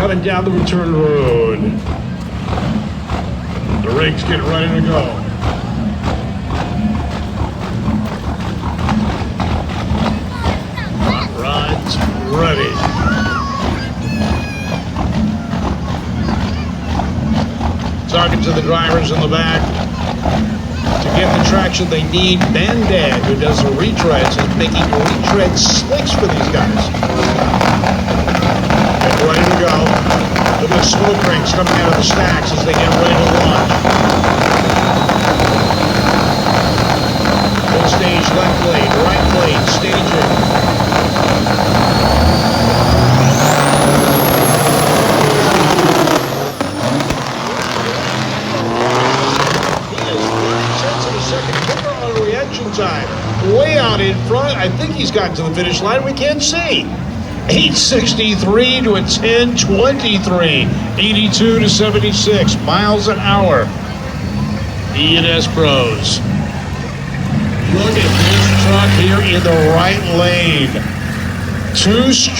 Coming down the return road. The rig's getting ready to go. Hot rod's ready. Talking to the drivers in the back. To get the traction they need, Bandad, who does the retreads, is making retread slicks for these guys. Get ready to go. Look at the smoke rings coming out of the stacks as they get ready to launch. Full stage left lane, right lane, staging. Second quicker on reaction time. Way out in front. I think he's gotten to the finish line. We can't see. 863 to a 1023. 82 to 76 miles an hour. E&S Pros. Look at this truck here in the right lane. Two straight.